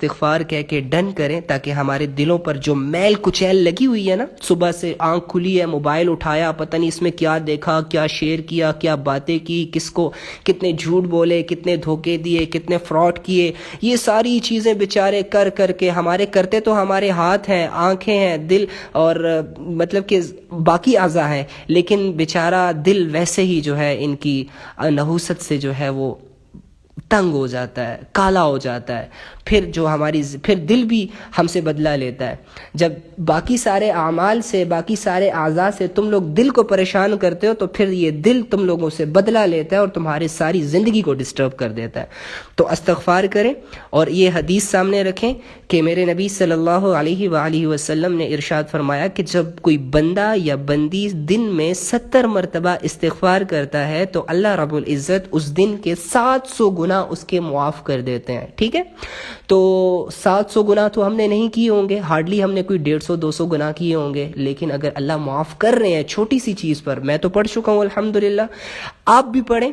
استغفار کہہ کے ڈن کریں تاکہ ہمارے دلوں پر جو میل کچیل لگی ہوئی ہے نا، صبح سے آنکھ کھلی ہے، موبائل اٹھایا، پتہ نہیں اس میں کیا دیکھا، کیا شیئر کیا، کیا باتیں کی، کس کو کتنے جھوٹ بولے، کتنے دھوکے دیے، کتنے فراڈ کیے، یہ ساری چیزیں بیچارے کر کر کے ہمارے کرتے تو ہمارے ہاتھ ہیں، آنکھیں ہیں، دل اور مطلب کہ باقی اعضاء ہیں، لیکن بیچارہ دل ویسے ہی جو ہے ان کی نحوست سے جو ہے وہ تنگ ہو جاتا ہے، کالا ہو جاتا ہے، پھر دل بھی ہم سے بدلہ لیتا ہے۔ جب باقی سارے اعمال سے، باقی سارے اعضاء سے تم لوگ دل کو پریشان کرتے ہو تو پھر یہ دل تم لوگوں سے بدلہ لیتا ہے اور تمہاری ساری زندگی کو ڈسٹرب کر دیتا ہے۔ تو استغفار کریں اور یہ حدیث سامنے رکھیں کہ میرے نبی صلی اللہ علیہ وآلہ وسلم نے ارشاد فرمایا کہ جب کوئی بندہ یا بندی دن میں 70 مرتبہ استغفار کرتا ہے تو اللہ رب العزت اس دن کے 700 گناہ اس کے معاف کر دیتے ہیں۔ ٹھیک ہے، تو 700 گناہ تو ہم نے نہیں کیے ہوں گے، ہارڈلی ہم نے کوئی 150 200 گناہ کیے ہوں گے، لیکن اگر اللہ معاف کر رہے ہیں چھوٹی سی چیز پر، میں تو پڑھ چکا ہوں الحمدللہ، آپ بھی پڑھیں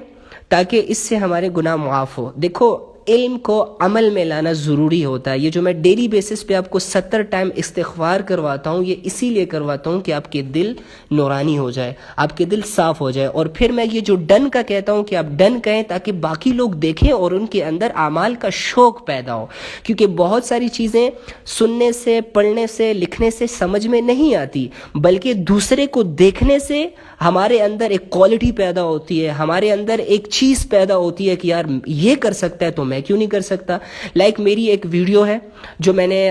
تاکہ اس سے ہمارے گناہ معاف ہو۔ دیکھو، علم کو عمل میں لانا ضروری ہوتا ہے۔ یہ جو میں ڈیلی بیسس پہ آپ کو 70 ٹائم استغفار کرواتا ہوں، یہ اسی لیے کرواتا ہوں کہ آپ کے دل نورانی ہو جائے، آپ کے دل صاف ہو جائے۔ اور پھر میں یہ جو ڈن کا کہتا ہوں کہ آپ ڈن کہیں تاکہ باقی لوگ دیکھیں اور ان کے اندر اعمال کا شوق پیدا ہو، کیونکہ بہت ساری چیزیں سننے سے، پڑھنے سے، لکھنے سے سمجھ میں نہیں آتی، بلکہ دوسرے کو دیکھنے سے ہمارے اندر ایک کوالٹی پیدا ہوتی ہے، ہمارے اندر ایک چیز پیدا ہوتی ہے کہ یار یہ کر سکتا ہے تو میں کیوں نہیں کر سکتا۔ لائک میری ایک ویڈیو ہے جو میں نے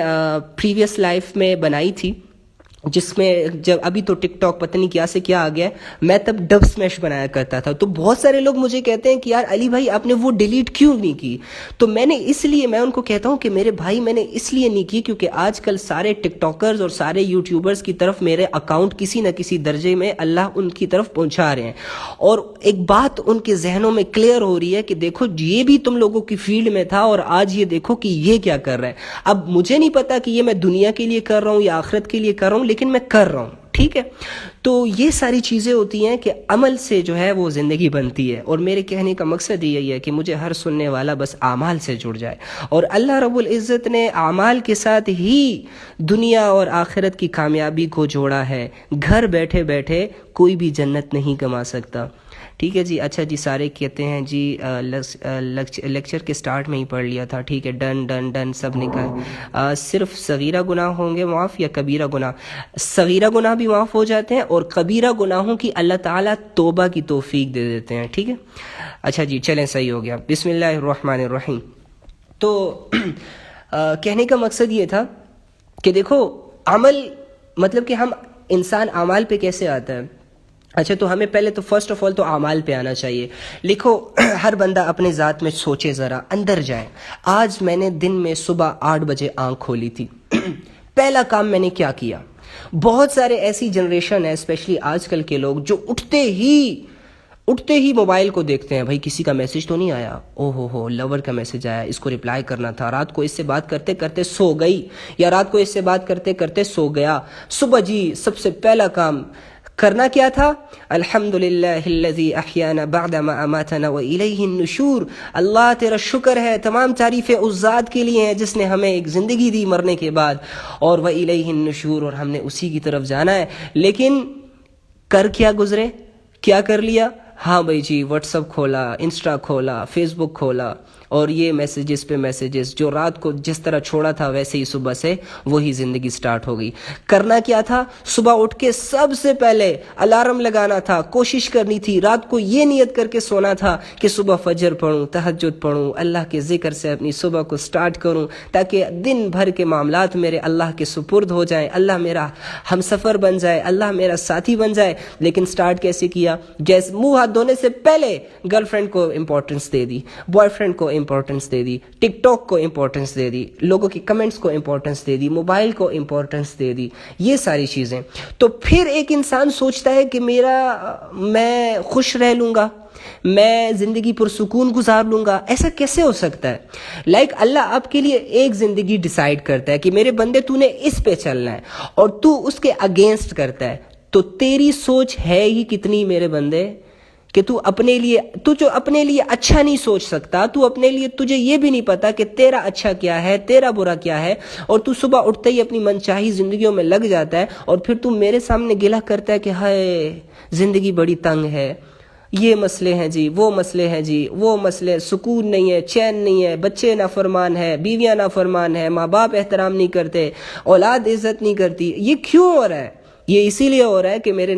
پریویس لائف میں بنائی تھی، جس میں جب ابھی تو ٹک ٹاک پتہ نہیں کیا سے کیا آ گیا ہے، میں تب ڈب سمیش بنایا کرتا تھا، تو بہت سارے لوگ مجھے کہتے ہیں کہ یار علی بھائی آپ نے وہ ڈیلیٹ کیوں نہیں کی؟ تو میں نے اس لیے، میں ان کو کہتا ہوں کہ میرے بھائی میں نے اس لیے نہیں کی کیونکہ آج کل سارے ٹک ٹاکرز اور سارے یوٹیوبرز کی طرف میرے اکاؤنٹ کسی نہ کسی درجے میں اللہ ان کی طرف پہنچا رہے ہیں، اور ایک بات ان کے ذہنوں میں کلیئر ہو رہی ہے کہ دیکھو یہ بھی تم لوگوں کی فیلڈ میں تھا اور آج یہ دیکھو کہ یہ کیا کر رہا ہے۔ اب مجھے نہیں پتا کہ یہ میں دنیا کے لیے کر رہا ہوں یا آخرت کے لیے کر رہا ہوں، لیکن میں کر رہا ہوں۔ ٹھیک ہے، تو یہ ساری چیزیں ہوتی ہیں کہ عمل سے جو ہے وہ زندگی بنتی ہے، اور میرے کہنے کا مقصد یہی ہے کہ مجھے ہر سننے والا بس اعمال سے جڑ جائے، اور اللہ رب العزت نے اعمال کے ساتھ ہی دنیا اور آخرت کی کامیابی کو جوڑا ہے۔ گھر بیٹھے بیٹھے کوئی بھی جنت نہیں کما سکتا۔ ٹھیک ہے جی، اچھا جی، سارے کہتے ہیں جی لیکچر کے سٹارٹ میں ہی پڑھ لیا تھا، ٹھیک ہے، ڈن ڈن ڈن سب نے کہا۔ صرف صغیرہ گناہ ہوں گے معاف یا کبیرہ گناہ؟ صغیرہ گناہ بھی معاف ہو جاتے ہیں اور کبیرہ گناہوں کی اللہ تعالیٰ توبہ کی توفیق دے دیتے ہیں۔ ٹھیک ہے، اچھا جی، چلیں صحیح ہو گیا۔ بسم اللہ الرحمن الرحیم۔ تو کہنے کا مقصد یہ تھا کہ دیکھو عمل، مطلب کہ ہم انسان اعمال پہ کیسے آتا ہے؟ اچھا، تو ہمیں پہلے تو فرسٹ آف آل تو اعمال پہ آنا چاہیے۔ لکھو، ہر بندہ اپنے ذات میں سوچے، ذرا اندر جائے۔ آج میں نے دن میں صبح 8 بجے آنکھ کھولی تھی، پہلا کام میں نے کیا کیا؟ بہت سارے ایسی جنریشن ہے، اسپیشلی آج کل کے لوگ، جو اٹھتے ہی موبائل کو دیکھتے ہیں، بھائی کسی کا میسج تو نہیں آیا، او ہو لور کا میسج آیا، اس کو ریپلائی کرنا تھا، رات کو اس سے بات کرتے کرتے سو گئی، یا رات کو اس سے بات کرتے کرتے سو گیا۔ صبح جی سب سے پہلا کام کرنا کیا تھا؟ الحمدللہ الذی احیانا بعدما اماتنا والیہ النشور، اللہ تیرا شکر ہے، تمام تعریفیں اس ذات کے لیے ہیں جس نے ہمیں ایک زندگی دی مرنے کے بعد، اور والیہ النشور، اور ہم نے اسی کی طرف جانا ہے۔ لیکن کر کیا گزرے؟ کیا کر لیا؟ ہاں بھائی جی، واٹس اپ کھولا، انسٹا کھولا، فیس بک کھولا، اور یہ میسیجز پہ میسیجز، جو رات کو جس طرح چھوڑا تھا ویسے ہی صبح سے وہی زندگی سٹارٹ ہو گئی۔ کرنا کیا تھا؟ صبح اٹھ کے سب سے پہلے الارم لگانا تھا، کوشش کرنی تھی، رات کو یہ نیت کر کے سونا تھا کہ صبح فجر پڑھوں، تہجد پڑھوں، اللہ کے ذکر سے اپنی صبح کو سٹارٹ کروں، تاکہ دن بھر کے معاملات میرے اللہ کے سپرد ہو جائیں، اللہ میرا ہم سفر بن جائے، اللہ میرا ساتھی بن جائے۔ لیکن سٹارٹ کیسے کیا؟ جیسے منہ ہاتھ دھونے سے پہلے گرل فرینڈ کو امپورٹنس دے دی، بوائے فرینڈ کو امپورٹنس دے دی، ٹک ٹاک کو امپورٹنس دے دی، لوگوں کی کمنٹس کو امپورٹنس دے دی، موبائل کو امپورٹنس دے دی، یہ ساری چیزیں۔ تو پھر ایک انسان سوچتا ہے کہ میں خوش رہ لوں گا، میں زندگی پرسکون گزار لوں گا۔ ایسا کیسے ہو سکتا ہے؟ لائک اللہ آپ کے لیے ایک زندگی ڈیسائیڈ کرتا ہے کہ میرے بندے تو نے اس پہ چلنا ہے، اور تو اس کے اگینسٹ کرتا ہے، تو تیری سوچ ہے ہی کتنی میرے بندے کہ تو جو اپنے لیے اچھا نہیں سوچ سکتا، تو اپنے لیے تجھے یہ بھی نہیں پتا کہ تیرا اچھا کیا ہے، تیرا برا کیا ہے، اور تو صبح اٹھتے ہی اپنی منچاہی زندگیوں میں لگ جاتا ہے، اور پھر تو میرے سامنے گلہ کرتا ہے کہ ہائے زندگی بڑی تنگ ہے، یہ مسئلے ہیں جی، وہ مسئلے ہیں جی، وہ مسئلے، سکون نہیں ہے، چین نہیں ہے، بچے نافرمان ہے، بیویاں نافرمان ہے، ماں باپ احترام نہیں کرتے، اولاد عزت نہیں کرتی۔ یہ کیوں ہو رہا ہے؟ یہ اسی لیے ہو رہا ہے کہ میرے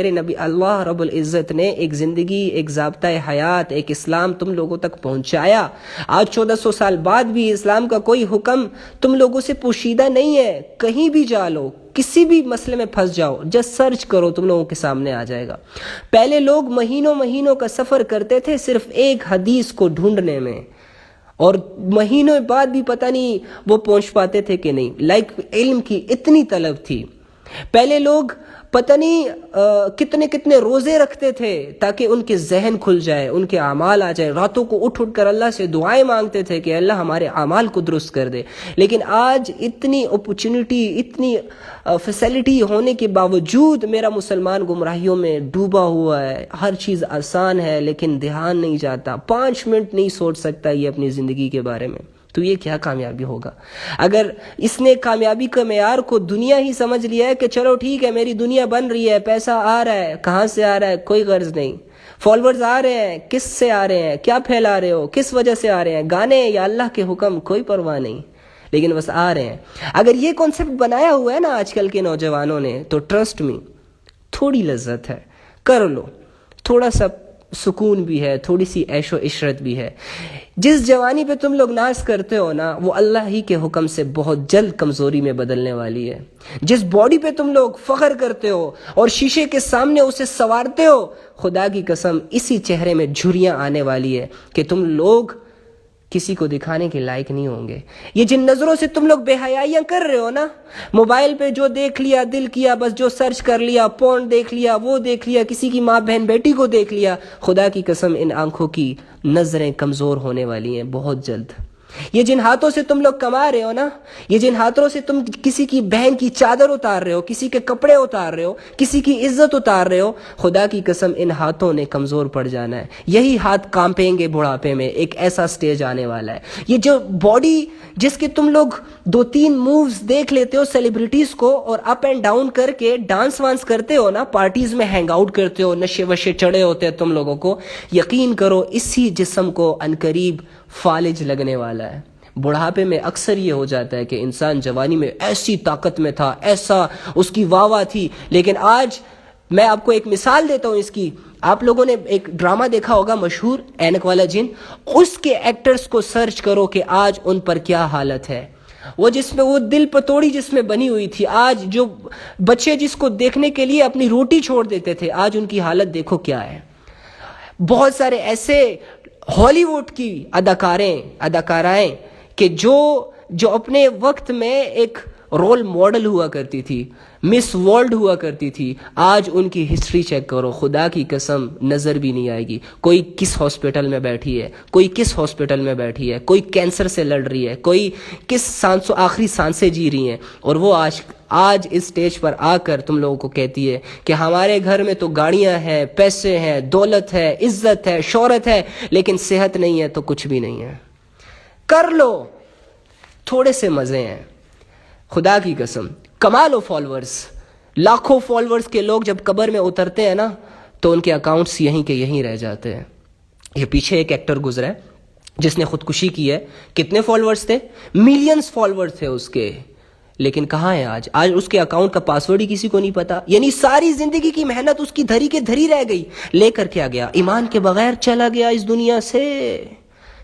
نبی اللہ رب العزت نے ایک زندگی، ایک ضابطہ حیات، ایک اسلام تم لوگوں تک پہنچایا۔ آج 1400 سال بعد بھی اسلام کا کوئی حکم تم لوگوں سے پوشیدہ نہیں ہے۔ کہیں بھی جا لو، کسی بھی مسئلے میں پھنس جاؤ، جسٹ سرچ کرو، تم لوگوں کے سامنے آ جائے گا۔ پہلے لوگ مہینوں کا سفر کرتے تھے صرف ایک حدیث کو ڈھونڈنے میں، اور مہینوں بعد بھی پتہ نہیں وہ پہنچ پاتے تھے کہ نہیں۔ علم کی اتنی طلب تھی۔ پہلے لوگ پتہ نہیں کتنے روزے رکھتے تھے تاکہ ان کے ذہن کھل جائے، ان کے اعمال آ جائے، راتوں کو اٹھ کر اللہ سے دعائیں مانگتے تھے کہ اللہ ہمارے اعمال کو درست کر دے۔ لیکن آج اتنی اپرچونٹی، اتنی فیسلٹی ہونے کے باوجود میرا مسلمان گمراہیوں میں ڈوبا ہوا ہے۔ ہر چیز آسان ہے لیکن دھیان نہیں جاتا، 5 منٹ نہیں سوچ سکتا یہ اپنی زندگی کے بارے میں۔ تو یہ کیا کامیابی ہوگا؟ اگر اس نے کامیابی کا معیار کو دنیا ہی سمجھ لیا ہے کہ چلو ٹھیک ہے میری دنیا بن رہی ہے، پیسہ آ رہا ہے، کہاں سے آ رہا ہے کوئی غرض نہیں، فالوورز آ رہے ہیں، کس سے آ رہے ہیں، کیا پھیلا رہے ہو، کس وجہ سے آ رہے ہیں، گانے یا اللہ کے حکم، کوئی پرواہ نہیں، لیکن بس آ رہے ہیں۔ اگر یہ کانسیپٹ بنایا ہوا ہے نا آج کل کے نوجوانوں نے، تو ٹرسٹ می تھوڑی لذت ہے، کر لو، تھوڑا سا سکون بھی ہے، تھوڑی سی عیش و عشرت بھی ہے۔ جس جوانی پہ تم لوگ ناز کرتے ہو نا، وہ اللہ ہی کے حکم سے بہت جلد کمزوری میں بدلنے والی ہے۔ جس باڈی پہ تم لوگ فخر کرتے ہو اور شیشے کے سامنے اسے سنوارتے ہو، خدا کی قسم اسی چہرے میں جھریاں آنے والی ہے کہ تم لوگ کسی کو دکھانے کے لائق نہیں ہوں گے۔ یہ جن نظروں سے تم لوگ بے حیائیاں کر رہے ہو نا، موبائل پہ جو دیکھ لیا، دل کیا، بس جو سرچ کر لیا، پورن دیکھ لیا، وہ دیکھ لیا، کسی کی ماں بہن بیٹی کو دیکھ لیا، خدا کی قسم ان آنکھوں کی نظریں کمزور ہونے والی ہیں بہت جلد۔ یہ جن ہاتھوں سے تم لوگ کما رہے ہو نا، یہ جن ہاتھوں سے تم کسی کی بہن کی چادر اتار رہے ہو، کسی کے کپڑے اتار رہے ہو، کسی کی عزت اتار رہے ہو، خدا کی قسم ان ہاتھوں نے کمزور پڑ جانا ہے۔ یہی ہاتھ کانپیں گے بڑھاپے میں، ایک ایسا سٹیج آنے والا ہے۔ یہ جو باڈی جس کے تم لوگ 2-3 مووز دیکھ لیتے ہو سیلیبریٹیز کو، اور اپ اینڈ ڈاؤن کر کے ڈانس وانس کرتے ہو نا، پارٹیز میں ہینگ آؤٹ کرتے ہو، نشے وشے چڑھے ہوتے ہیں تم لوگوں کو، یقین کرو اسی جسم کو عنقریب فالج لگنے والا ہے۔ بڑھاپے میں اکثر یہ ہو جاتا ہے کہ انسان جوانی میں ایسی طاقت میں تھا، ایسا اس کی واہ واہ تھی، لیکن آج میں آپ کو ایک مثال دیتا ہوں اس کی۔ آپ لوگوں نے ایک ڈرامہ دیکھا ہوگا مشہور، اینک والا جن، اس کے ایکٹرز کو سرچ کرو کہ آج ان پر کیا حالت ہے۔ وہ جس میں وہ دل پتوڑی جس میں بنی ہوئی تھی، آج جو بچے جس کو دیکھنے کے لیے اپنی روٹی چھوڑ دیتے تھے، آج ان کی حالت دیکھو کیا ہے۔ بہت سارے ایسے ہالی ووڈ کی اداکارائیں کہ جو اپنے وقت میں ایک رول ماڈل ہوا کرتی تھی، مس ورلڈ ہوا کرتی تھی، آج ان کی ہسٹری چیک کرو، خدا کی قسم نظر بھی نہیں آئے گی۔ کوئی کس ہاسپٹل میں بیٹھی ہے، کوئی کس ہاسپٹل میں بیٹھی ہے، کوئی کینسر سے لڑ رہی ہے، کوئی کس آخری سانسیں جی رہی ہیں، اور وہ آج اس سٹیج پر آ کر تم لوگوں کو کہتی ہے کہ ہمارے گھر میں تو گاڑیاں ہیں، پیسے ہیں، دولت ہے، عزت ہے، شہرت ہے، لیکن صحت نہیں ہے تو کچھ بھی نہیں ہے۔ کر لو، تھوڑے سے مزے ہیں، خدا کی قسم کما لو فالورز۔ لاکھوں فالورز کے لوگ جب قبر میں اترتے ہیں نا، تو ان کے اکاؤنٹس یہیں کے یہیں رہ جاتے ہیں۔ یہ پیچھے ایک ایکٹر گزرا ہے جس نے خودکشی کی ہے، کتنے فالورز تھے؟ ملینز فالورز تھے اس کے، لیکن کہاں ہے آج اس کے اکاؤنٹ کا پاسورڈ ہی کسی کو نہیں پتا۔ یعنی ساری زندگی کی محنت اس کی دھری کے دھری رہ گئی، لے کر کیا گیا؟ ایمان کے بغیر چلا گیا اس دنیا سے۔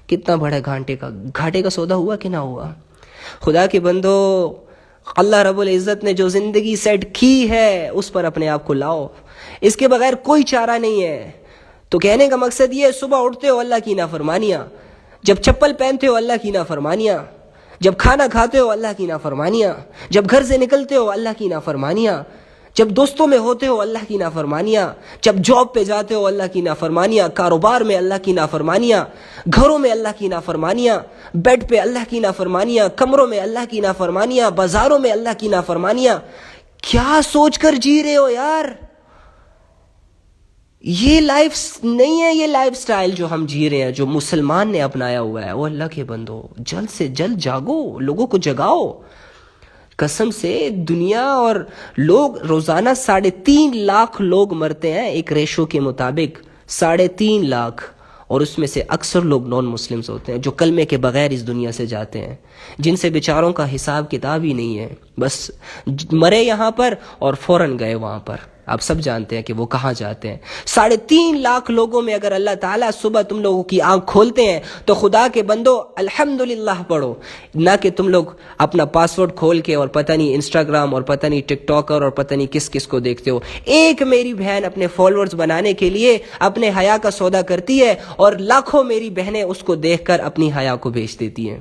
کتنا بڑا گھاٹے کا سودا ہوا کہ نہ ہوا؟ خدا کے بندو، اللہ رب العزت نے جو زندگی سیٹ کی ہے اس پر اپنے آپ کو لاؤ، اس کے بغیر کوئی چارہ نہیں ہے۔ تو کہنے کا مقصد یہ ہے، صبح اٹھتے ہو اللہ کی نافرمانیاں، جب چپل پہنتے ہو اللہ کی نافرمانیاں، جب کھانا کھاتے ہو اللہ کی نافرمانیاں، جب گھر سے نکلتے ہو اللہ کی نافرمانیاں، جب دوستوں میں ہوتے ہو اللہ کی نافرمانیاں، جب جاب پہ جاتے ہو اللہ کی نافرمانیاں، کاروبار میں اللہ کی نافرمانیاں، گھروں میں اللہ کی نافرمانیاں، بیڈ پہ اللہ کی نافرمانیاں، کمروں میں اللہ کی نافرمانیاں، بازاروں میں اللہ کی نافرمانیاں۔ کیا سوچ کر جی رہے ہو یار؟ یہ لائف نہیں ہے، یہ لائف سٹائل جو ہم جی رہے ہیں، جو مسلمان نے اپنایا ہوا ہے۔ وہ اللہ کے بندو، جلد سے جلد جاگو، لوگوں کو جگاؤ قسم سے۔ دنیا اور لوگ روزانہ 3.5 لاکھ لوگ مرتے ہیں ایک ریشو کے مطابق، 3.5 لاکھ، اور اس میں سے اکثر لوگ نان مسلمز ہوتے ہیں جو کلمے کے بغیر اس دنیا سے جاتے ہیں، جن سے بیچاروں کا حساب کتاب ہی نہیں ہے، بس مرے یہاں پر اور فوراً گئے وہاں پر۔ آپ سب جانتے ہیں کہ وہ کہاں جاتے ہیں۔ 3.5 لاکھ لوگوں میں اگر اللہ تعالیٰ صبح تم لوگوں کی آنکھ کھولتے ہیں تو خدا کے بندو الحمدللہ پڑھو، نہ کہ تم لوگ اپنا پاسورڈ کھول کے اور پتہ نہیں انسٹاگرام اور پتہ نہیں ٹک ٹاکر اور پتہ نہیں کس کس کو دیکھتے ہو۔ ایک میری بہن اپنے فالوورز بنانے کے لیے اپنے حیا کا سودا کرتی ہے اور لاکھوں میری بہنیں اس کو دیکھ کر اپنی حیا کو بیچ دیتی ہیں۔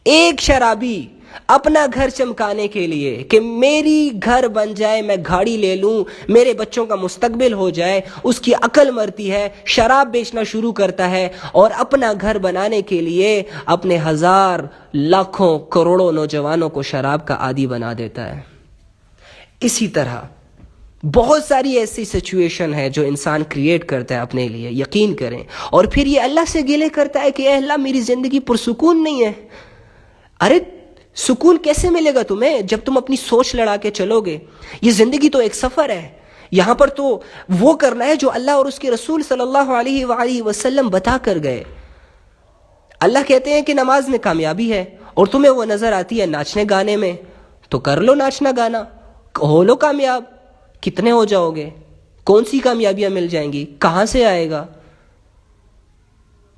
ایک شرابی اپنا گھر چمکانے کے لیے کہ میری گھر بن جائے، میں گاڑی لے لوں، میرے بچوں کا مستقبل ہو جائے، اس کی عقل مرتی ہے، شراب بیچنا شروع کرتا ہے اور اپنا گھر بنانے کے لیے اپنے ہزار لاکھوں کروڑوں نوجوانوں کو شراب کا عادی بنا دیتا ہے۔ اسی طرح بہت ساری ایسی سچویشن ہے جو انسان کریٹ کرتا ہے اپنے لیے، یقین کریں، اور پھر یہ اللہ سے گلے کرتا ہے کہ اے اللہ میری زندگی پرسکون نہیں ہے۔ ارے سکون کیسے ملے گا تمہیں جب تم اپنی سوچ لڑا کے چلو گے؟ یہ زندگی تو ایک سفر ہے، یہاں پر تو وہ کرنا ہے جو اللہ اور اس کے رسول صلی اللہ علیہ وآلہ وسلم بتا کر گئے۔ اللہ کہتے ہیں کہ نماز میں کامیابی ہے اور تمہیں وہ نظر آتی ہے ناچنے گانے میں، تو کر لو ناچنا گانا، ہو لو کامیاب۔ کتنے ہو جاؤ گے؟ کون سی کامیابیاں مل جائیں گی؟ کہاں سے آئے گا؟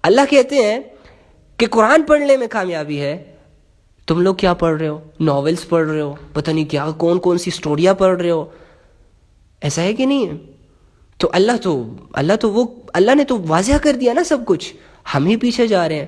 اللہ کہتے ہیں کہ قرآن پڑھنے میں کامیابی ہے، تم لوگ کیا پڑھ رہے ہو؟ ناولز پڑھ رہے ہو، پتہ نہیں کیا کون سی سٹوریاں پڑھ رہے ہو، ایسا ہے کہ نہیں ہے؟ تو اللہ نے تو واضح کر دیا نا سب کچھ، ہم ہی پیچھے جا رہے ہیں۔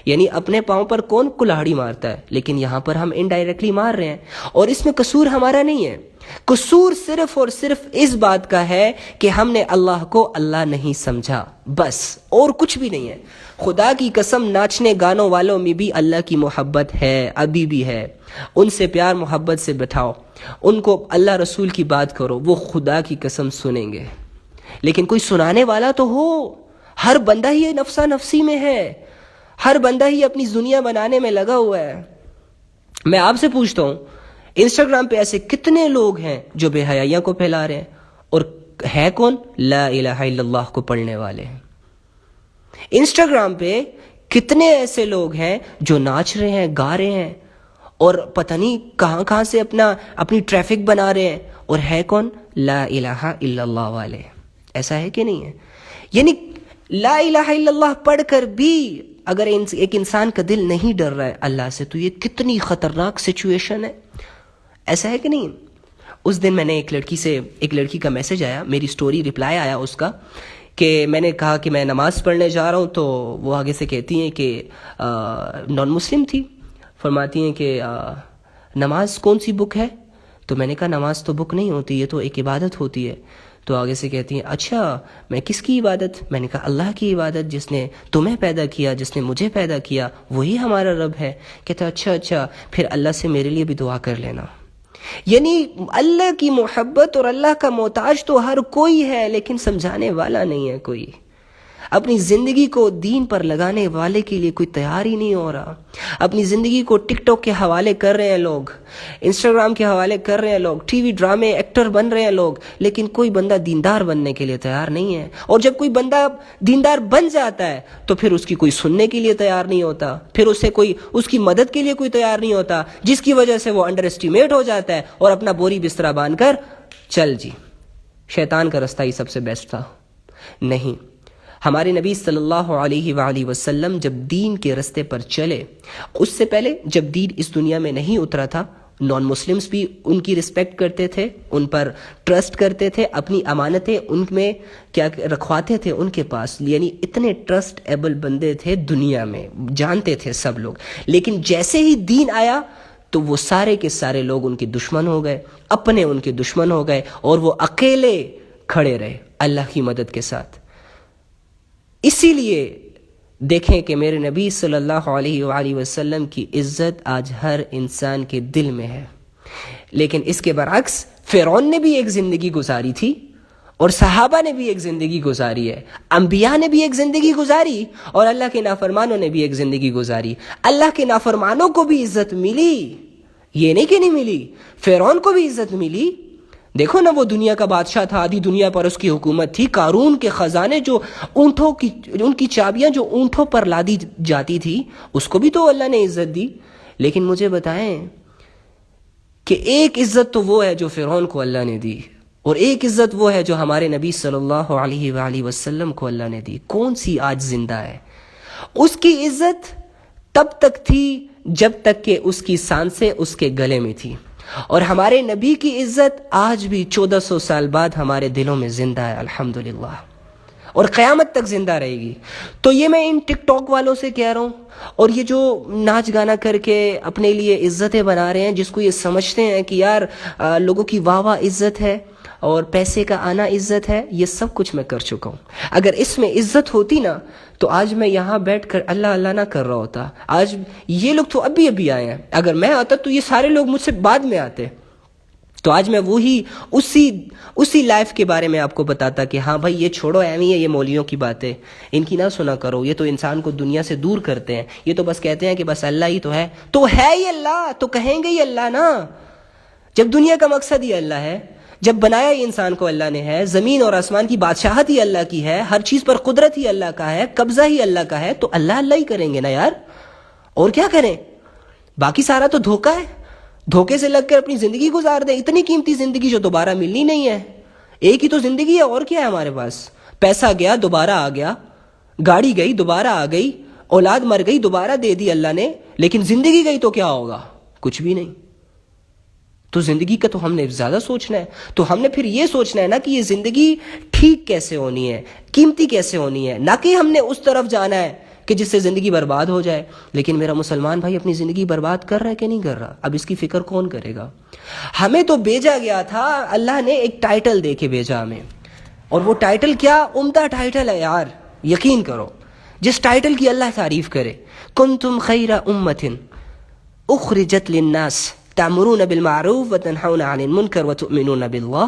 یعنی اپنے پاؤں پر کون کلاڑی مارتا ہے، لیکن یہاں پر ہم انڈائریکٹلی مار رہے ہیں، اور اس میں قصور ہمارا نہیں ہے۔ قصور صرف اور صرف اس بات کا ہے کہ ہم نے اللہ کو اللہ نہیں سمجھا، بس، اور کچھ بھی نہیں ہے۔ خدا کی قسم ناچنے گانوں والوں میں بھی اللہ کی محبت ہے، ابھی بھی ہے۔ ان سے پیار محبت سے بٹھاؤ، ان کو اللہ رسول کی بات کرو، وہ خدا کی قسم سنیں گے۔ لیکن کوئی سنانے والا تو ہو۔ ہر بندہ ہی نفسا نفسی میں ہے، ہر بندہ ہی اپنی دنیا بنانے میں لگا ہوا ہے۔ میں آپ سے پوچھتا ہوں، انسٹاگرام پہ ایسے کتنے لوگ ہیں جو بے حیائیاں کو پھیلا رہے ہیں، اور ہے کون؟ لا الہ الا اللہ کو پڑھنے والے ہیں۔ انسٹاگرام پہ کتنے ایسے لوگ ہیں جو ناچ رہے ہیں، گا رہے ہیں، اور پتہ نہیں کہاں سے اپنی ٹریفک بنا رہے ہیں، اور ہے کون؟ لا الہ الا اللہ والے۔ ایسا ہے کہ نہیں ہے؟ یعنی لا الہ الا اللہ پڑھ کر بھی اگر ایک انسان کا دل نہیں ڈر رہا ہے اللہ سے، تو یہ کتنی خطرناک سچویشن ہے۔ ایسا ہے کہ نہیں؟ اس دن میں نے ایک لڑکی کا میسج آیا، میری سٹوری رپلائی آیا اس کا، کہ میں نے کہا کہ میں نماز پڑھنے جا رہا ہوں، تو وہ آگے سے کہتی ہیں کہ نان مسلم تھی، فرماتی ہیں کہ نماز کون سی بک ہے؟ تو میں نے کہا نماز تو بک نہیں ہوتی، یہ تو ایک عبادت ہوتی ہے۔ تو آگے سے کہتی ہیں اچھا میں کس کی عبادت؟ میں نے کہا اللہ کی عبادت، جس نے تمہیں پیدا کیا، جس نے مجھے پیدا کیا، وہی ہمارا رب ہے۔ کہتا اچھا پھر اللہ سے میرے لیے بھی دعا کر لینا۔ یعنی اللہ کی محبت اور اللہ کا محتاج تو ہر کوئی ہے، لیکن سمجھانے والا نہیں ہے کوئی۔ اپنی زندگی کو دین پر لگانے والے کے لیے کوئی تیار ہی نہیں ہو رہا۔ اپنی زندگی کو ٹک ٹاک کے حوالے کر رہے ہیں لوگ، انسٹاگرام کے حوالے کر رہے ہیں لوگ، ٹی وی ڈرامے ایکٹر بن رہے ہیں لوگ، لیکن کوئی بندہ دیندار بننے کے لیے تیار نہیں ہے۔ اور جب کوئی بندہ دیندار بن جاتا ہے تو پھر اس کی کوئی سننے کے لیے تیار نہیں ہوتا، پھر اس کی مدد کے لیے کوئی تیار نہیں ہوتا، جس کی وجہ سے وہ انڈر اسٹیمیٹ ہو جاتا ہے اور اپنا بوری بسترا باندھ کر چل جی، شیطان کا رستہ ہی سب سے بیسٹ تھا۔ نہیں، ہمارے نبی صلی اللہ علیہ وآلہ وسلم جب دین کے رستے پر چلے، اس سے پہلے جب دین اس دنیا میں نہیں اترا تھا، نان مسلمز بھی ان کی رسپیکٹ کرتے تھے، ان پر ٹرسٹ کرتے تھے، اپنی امانتیں ان میں کیا رکھواتے تھے ان کے پاس، یعنی اتنے ٹرسٹ ایبل بندے تھے دنیا میں، جانتے تھے سب لوگ۔ لیکن جیسے ہی دین آیا تو وہ سارے کے سارے لوگ ان کے دشمن ہو گئے، اپنے ان کے دشمن ہو گئے، اور وہ اکیلے کھڑے رہے اللہ کی مدد کے ساتھ۔ اسی لیے دیکھیں کہ میرے نبی صلی اللہ علیہ وآلہ وسلم کی عزت آج ہر انسان کے دل میں ہے۔ لیکن اس کے برعکس فرعون نے بھی ایک زندگی گزاری تھی، اور صحابہ نے بھی ایک زندگی گزاری ہے، انبیاء نے بھی ایک زندگی گزاری، اور اللہ کے نافرمانوں نے بھی ایک زندگی گزاری۔ اللہ کے نافرمانوں کو بھی عزت ملی، یہ نہیں کہ نہیں ملی، فرعون کو بھی عزت ملی۔ دیکھو نا، وہ دنیا کا بادشاہ تھا، آدھی دنیا پر اس کی حکومت تھی۔ قارون کے خزانے جو اونٹوں کی، ان کی چابیاں جو اونٹوں پر لادی جاتی تھی، اس کو بھی تو اللہ نے عزت دی۔ لیکن مجھے بتائیں کہ ایک عزت تو وہ ہے جو فرعون کو اللہ نے دی، اور ایک عزت وہ ہے جو ہمارے نبی صلی اللہ علیہ وآلہ وسلم کو اللہ نے دی۔ کون سی آج زندہ ہے؟ اس کی عزت تب تک تھی جب تک کہ اس کی سانسیں اس کے گلے میں تھی، اور ہمارے نبی کی عزت آج بھی 1400 سال بعد ہمارے دلوں میں زندہ ہے الحمدللہ، اور قیامت تک زندہ رہے گی۔ تو یہ میں ان ٹک ٹاک والوں سے کہہ رہا ہوں، اور یہ جو ناچ گانا کر کے اپنے لیے عزتیں بنا رہے ہیں، جس کو یہ سمجھتے ہیں کہ یار لوگوں کی واہ واہ عزت ہے اور پیسے کا آنا عزت ہے، یہ سب کچھ میں کر چکا ہوں۔ اگر اس میں عزت ہوتی نا تو آج میں یہاں بیٹھ کر اللہ اللہ نہ کر رہا ہوتا۔ آج یہ لوگ تو ابھی آئے ہیں، اگر میں آتا تو یہ سارے لوگ مجھ سے بعد میں آتے، تو آج میں وہی اسی لائف کے بارے میں آپ کو بتاتا کہ ہاں بھائی یہ چھوڑو، ایویں ہے یہ مولویوں کی باتیں، ان کی نہ سنا کرو، یہ تو انسان کو دنیا سے دور کرتے ہیں، یہ تو بس کہتے ہیں کہ بس اللہ ہی تو ہے ہی اللہ، تو کہیں گے ہی اللہ نا، جب دنیا کا مقصد ہی اللہ ہے، جب بنایا ہی انسان کو اللہ نے ہے، زمین اور آسمان کی بادشاہت ہی اللہ کی ہے، ہر چیز پر قدرت ہی اللہ کا ہے، قبضہ ہی اللہ کا ہے، تو اللہ اللہ ہی کریں گے نا یار، اور کیا کریں؟ باقی سارا تو دھوکہ ہے، دھوکے سے لگ کر اپنی زندگی گزار دیں، اتنی قیمتی زندگی جو دوبارہ ملنی نہیں ہے۔ ایک ہی تو زندگی ہے، اور کیا ہے ہمارے پاس؟ پیسہ گیا دوبارہ آ گیا، گاڑی گئی دوبارہ آ گئی، اولاد مر گئی دوبارہ دے دی اللہ نے، لیکن زندگی گئی تو کیا ہوگا؟ کچھ بھی نہیں۔ تو زندگی کا تو ہم نے زیادہ سوچنا ہے، تو ہم نے پھر یہ سوچنا ہے نا کہ یہ زندگی ٹھیک کیسے ہونی ہے، قیمتی کیسے ہونی ہے، نہ کہ ہم نے اس طرف جانا ہے کہ جس سے زندگی برباد ہو جائے۔ لیکن میرا مسلمان بھائی اپنی زندگی برباد کر رہا ہے کہ نہیں کر رہا؟ اب اس کی فکر کون کرے گا؟ ہمیں تو بھیجا گیا تھا، اللہ نے ایک ٹائٹل دے کے بھیجا ہمیں، اور وہ ٹائٹل کیا عمدہ ٹائٹل ہے یار، یقین کرو، جس ٹائٹل کی اللہ تعریف کرے، کنتم خیر امۃ اخرجت للناس تأمرون بالمعروف وتنہون عن المنکر وتؤمنون باللہ،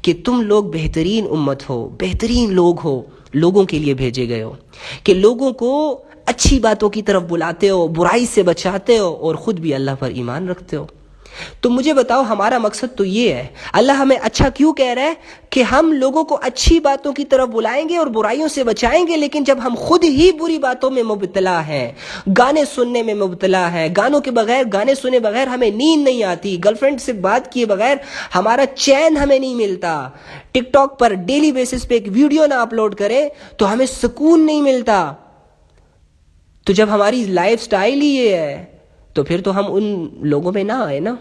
کہ تم لوگ بہترین امت ہو، بہترین لوگ ہو، لوگوں کے لیے بھیجے گئے ہو، کہ لوگوں کو اچھی باتوں کی طرف بلاتے ہو، برائی سے بچاتے ہو، اور خود بھی اللہ پر ایمان رکھتے ہو۔ تو مجھے بتاؤ، ہمارا مقصد تو یہ ہے، اللہ ہمیں اچھا کیوں کہہ رہا ہے؟ کہ ہم لوگوں کو اچھی باتوں کی طرف بلائیں گے اور برائیوں سے بچائیں گے، لیکن جب ہم خود ہی بری باتوں میں مبتلا ہیں، گانے سننے میں مبتلا ہیں، گانوں کے بغیر، گانے سنے بغیر ہمیں نیند نہیں آتی، گرل فرینڈ سے بات کیے بغیر ہمارا چین ہمیں نہیں ملتا، ٹک ٹاک پر ڈیلی بیسس پہ ایک ویڈیو نہ اپلوڈ کریں تو ہمیں سکون نہیں ملتا، تو جب ہماری لائف سٹائل ہی یہ ہے تو پھر تو ہم ان لوگوں میں نہ آئے نا۔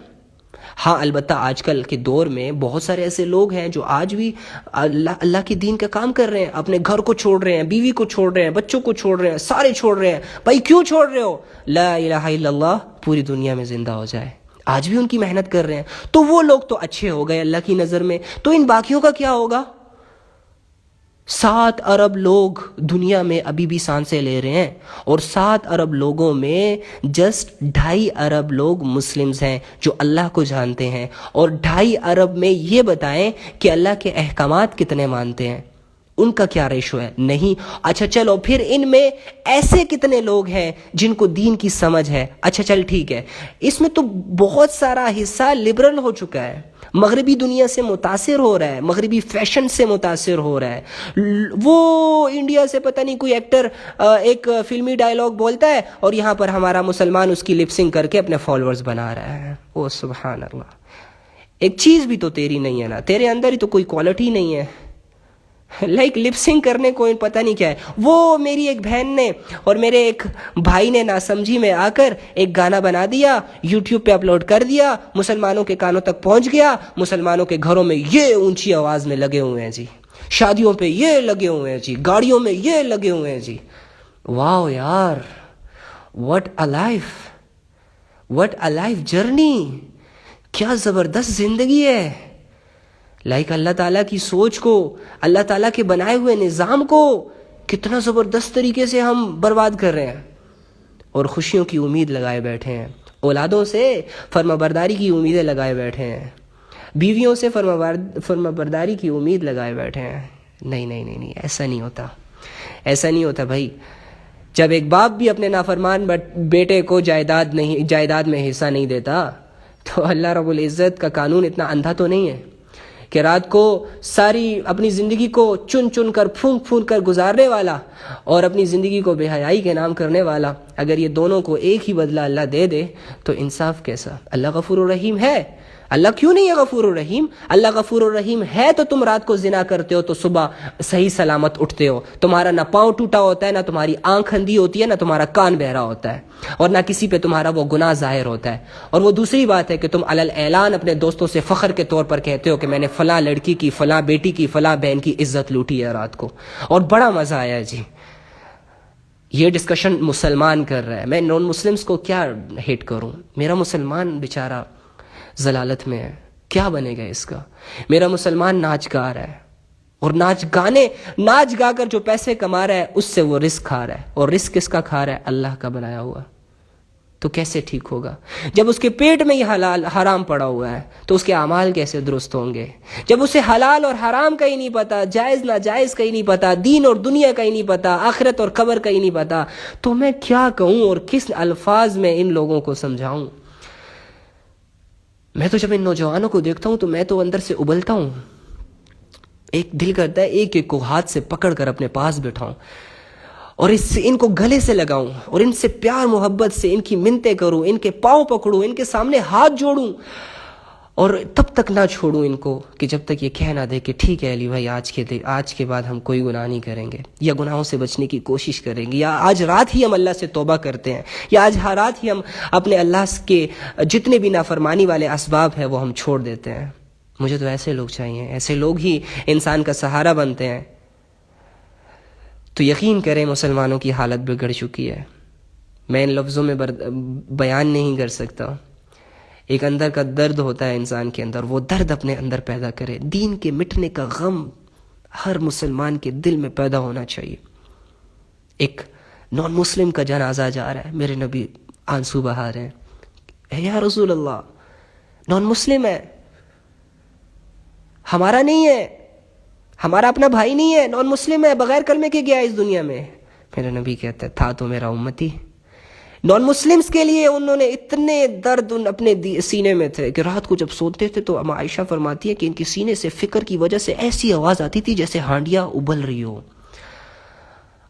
ہاں البتہ آج کل کے دور میں بہت سارے ایسے لوگ ہیں جو آج بھی اللہ کے دین کا کام کر رہے ہیں، اپنے گھر کو چھوڑ رہے ہیں، بیوی کو چھوڑ رہے ہیں، بچوں کو چھوڑ رہے ہیں، سارے چھوڑ رہے ہیں۔ بھائی کیوں چھوڑ رہے ہو؟ لا الہ الا اللہ پوری دنیا میں زندہ ہو جائے، آج بھی ان کی محنت کر رہے ہیں، تو وہ لوگ تو اچھے ہو گئے اللہ کی نظر میں، تو ان باقیوں کا کیا ہوگا؟ 7 ارب لوگ دنیا میں ابھی بھی سانسیں لے رہے ہیں، اور 7 ارب لوگوں میں جسٹ 2.5 ارب لوگ مسلمز ہیں جو اللہ کو جانتے ہیں، اور 2.5 ارب میں یہ بتائیں کہ اللہ کے احکامات کتنے مانتے ہیں، ان کا کیا ریشو ہے؟ نہیں۔ اچھا چلو پھر ان میں ایسے کتنے لوگ ہیں جن کو دین کی سمجھ ہے؟ اچھا چل ٹھیک ہے، اس میں تو بہت سارا حصہ لبرل ہو چکا ہے، مغربی دنیا سے متاثر ہو رہا ہے، مغربی فیشن سے متاثر ہو رہا ہے۔ وہ انڈیا سے پتہ نہیں کوئی ایکٹر ایک فلمی ڈائلاگ بولتا ہے، اور یہاں پر ہمارا مسلمان اس کی لپسنگ کر کے اپنے فالوورز بنا رہا ہے۔ او سبحان اللہ، ایک چیز بھی تو تیری نہیں ہے نا، تیرے اندر ہی تو کوئی کوالٹی نہیں ہے، لائک لپسنگ کرنے کو پتہ نہیں کیا ہے۔ وہ میری ایک بہن نے اور میرے ایک بھائی نے ناسمجھی میں آ کر ایک گانا بنا دیا، یوٹیوب پہ اپلوڈ کر دیا، مسلمانوں کے کانوں تک پہنچ گیا، مسلمانوں کے گھروں میں یہ اونچی آواز میں لگے ہوئے ہیں جی، شادیوں پہ یہ لگے ہوئے ہیں جی، گاڑیوں میں یہ لگے ہوئے ہیں جی۔ واو یار، what a life جرنی، کیا زبردست زندگی ہے۔ لائک اللہ تعالیٰ کی سوچ کو، اللہ تعالیٰ کے بنائے ہوئے نظام کو کتنا زبردست طریقے سے ہم برباد کر رہے ہیں، اور خوشیوں کی امید لگائے بیٹھے ہیں، اولادوں سے فرما برداری کی امیدیں لگائے بیٹھے ہیں، بیویوں سے فرما برداری کی امید لگائے بیٹھے ہیں. نہیں نہیں نہیں نہیں، ایسا نہیں ہوتا، ایسا نہیں ہوتا بھائی. جب ایک باپ بھی اپنے نافرمان بیٹے کو جائیداد میں حصہ نہیں دیتا تو اللہ رب العزت کا قانون اتنا اندھا تو نہیں ہے کہ رات کو ساری اپنی زندگی کو چن کر پھونک کر گزارنے والا اور اپنی زندگی کو بے حیائی کے نام کرنے والا، اگر یہ دونوں کو ایک ہی بدلہ اللہ دے دے تو انصاف کیسا؟ اللہ غفور الرحیم ہے. اللہ کیوں نہیں ہے غفور الرحیم؟ اللہ غفور الرحیم ہے تو تم رات کو زنا کرتے ہو تو صبح صحیح سلامت اٹھتے ہو، تمہارا نہ پاؤں ٹوٹا ہوتا ہے، نہ تمہاری آنکھ اندھی ہوتی ہے، نہ تمہارا کان بہرا ہوتا ہے، اور نہ کسی پہ تمہارا وہ گناہ ظاہر ہوتا ہے. اور وہ دوسری بات ہے کہ تم علل اعلان اپنے دوستوں سے فخر کے طور پر کہتے ہو کہ میں نے فلاں لڑکی کی، فلاں بیٹی کی، فلاں بہن کی عزت لوٹی ہے رات کو، اور بڑا مزہ آیا جی. یہ ڈسکشن مسلمان کر رہا ہے، میں نان مسلمز کو کیا ہیٹ کروں؟ میرا مسلمان بیچارہ ضلالت میں ہے، کیا بنے گا اس کا؟ میرا مسلمان ناچ گا رہا ہے، اور ناچ گا کر جو پیسے کما رہا ہے اس سے وہ رزق کھا رہا ہے، اور رزق کس کا کھا رہا ہے؟ اللہ کا بنایا ہوا. تو کیسے ٹھیک ہوگا؟ جب اس کے پیٹ میں یہ حلال حرام پڑا ہوا ہے تو اس کے اعمال کیسے درست ہوں گے؟ جب اسے حلال اور حرام کا ہی نہیں پتا، جائز ناجائز کا ہی نہیں پتا، دین اور دنیا کا ہی نہیں پتا، آخرت اور قبر کا ہی نہیں پتا، تو میں کیا کہوں اور کس الفاظ میں ان لوگوں کو سمجھاؤں؟ میں تو جب ان نوجوانوں کو دیکھتا ہوں تو میں تو اندر سے ابلتا ہوں. ایک دل کرتا ہے ایک ایک کو ہاتھ سے پکڑ کر اپنے پاس بٹھاؤں اور ان کو گلے سے لگاؤں اور ان سے پیار محبت سے ان کی منتیں کروں، ان کے پاؤں پکڑوں، ان کے سامنے ہاتھ جوڑوں، اور تب تک نہ چھوڑوں ان کو کہ جب تک یہ کہہ نہ دے کہ ٹھیک ہے علی بھائی آج کے بعد ہم کوئی گناہ نہیں کریں گے، یا گناہوں سے بچنے کی کوشش کریں گے، یا آج رات ہی ہم اللہ سے توبہ کرتے ہیں، یا آج ہر رات ہی ہم اپنے اللہ کے جتنے بھی نافرمانی والے اسباب ہیں وہ ہم چھوڑ دیتے ہیں. مجھے تو ایسے لوگ چاہیے، ایسے لوگ ہی انسان کا سہارا بنتے ہیں. تو یقین کریں مسلمانوں کی حالت بگڑ چکی ہے. میں ان لفظوں میں بیان نہیں کر سکتا. ایک اندر کا درد ہوتا ہے انسان کے اندر، وہ درد اپنے اندر پیدا کرے. دین کے مٹنے کا غم ہر مسلمان کے دل میں پیدا ہونا چاہیے. ایک نان مسلم کا جنازہ جا رہا ہے، میرے نبی آنسو بہا رہے ہیں، یا رسول اللہ نان مسلم ہے، ہمارا نہیں ہے، ہمارا اپنا بھائی نہیں ہے، نان مسلم ہے، بغیر کلمے کے گیا اس دنیا میں. میرے نبی کہتے تھا تو میرا امتی. نان مسلمز کے لیے انہوں نے اتنے درد اپنے سینے میں تھے کہ رات کو جب سوتے تھے تو عائشہ فرماتی ہے کہ ان کے سینے سے فکر کی وجہ سے ایسی آواز آتی تھی جیسے ہانڈیاں ابل رہی ہو.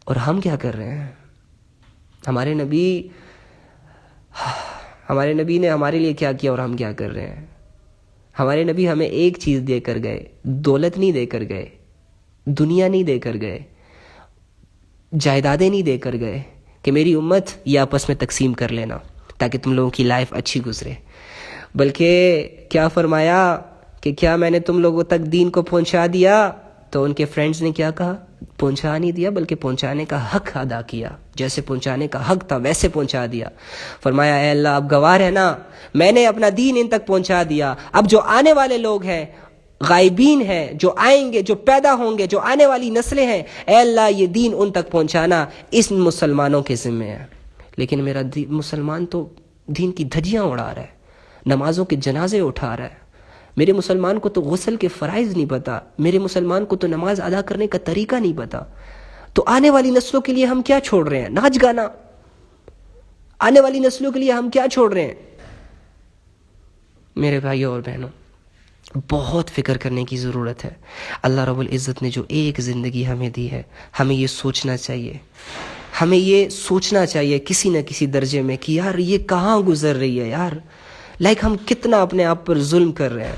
اور ہم کیا کر رہے ہیں؟ ہمارے نبی نے ہمارے لیے کیا کیا اور ہم کیا کر رہے ہیں؟ ہمارے نبی ہمیں ایک چیز دے کر گئے، دولت نہیں دے کر گئے، دنیا نہیں دے کر گئے، جائیدادیں نہیں دے کر گئے کہ میری امت یہ آپس میں تقسیم کر لینا تاکہ تم لوگوں کی لائف اچھی گزرے، بلکہ کیا فرمایا کہ کیا میں نے تم لوگوں تک دین کو پہنچا دیا؟ تو ان کے فرینڈز نے کیا کہا؟ پہنچا نہیں دیا بلکہ پہنچانے کا حق ادا کیا، جیسے پہنچانے کا حق تھا ویسے پہنچا دیا. فرمایا اے اللہ اب گواہ ہے نا، میں نے اپنا دین ان تک پہنچا دیا، اب جو آنے والے لوگ ہیں، غائبین ہیں، جو آئیں گے، جو پیدا ہوں گے، جو آنے والی نسلیں ہیں، اے اللہ یہ دین ان تک پہنچانا اس مسلمانوں کے ذمہ ہے. لیکن میرا مسلمان تو دین کی دھجیاں اڑا رہا ہے، نمازوں کے جنازے اٹھا رہا ہے. میرے مسلمان کو تو غسل کے فرائض نہیں پتا، میرے مسلمان کو تو نماز ادا کرنے کا طریقہ نہیں پتا. تو آنے والی نسلوں کے لیے ہم کیا چھوڑ رہے ہیں؟ ناچ گانا. آنے والی نسلوں کے لیے ہم کیا چھوڑ رہے ہیں؟ میرے بھائیوں اور بہنوں، بہت فکر کرنے کی ضرورت ہے. اللہ رب العزت نے جو ایک زندگی ہمیں دی ہے، ہمیں یہ سوچنا چاہیے کسی نہ کسی درجے میں کہ یار یہ کہاں گزر رہی ہے یار. ہم کتنا اپنے آپ پر ظلم کر رہے ہیں.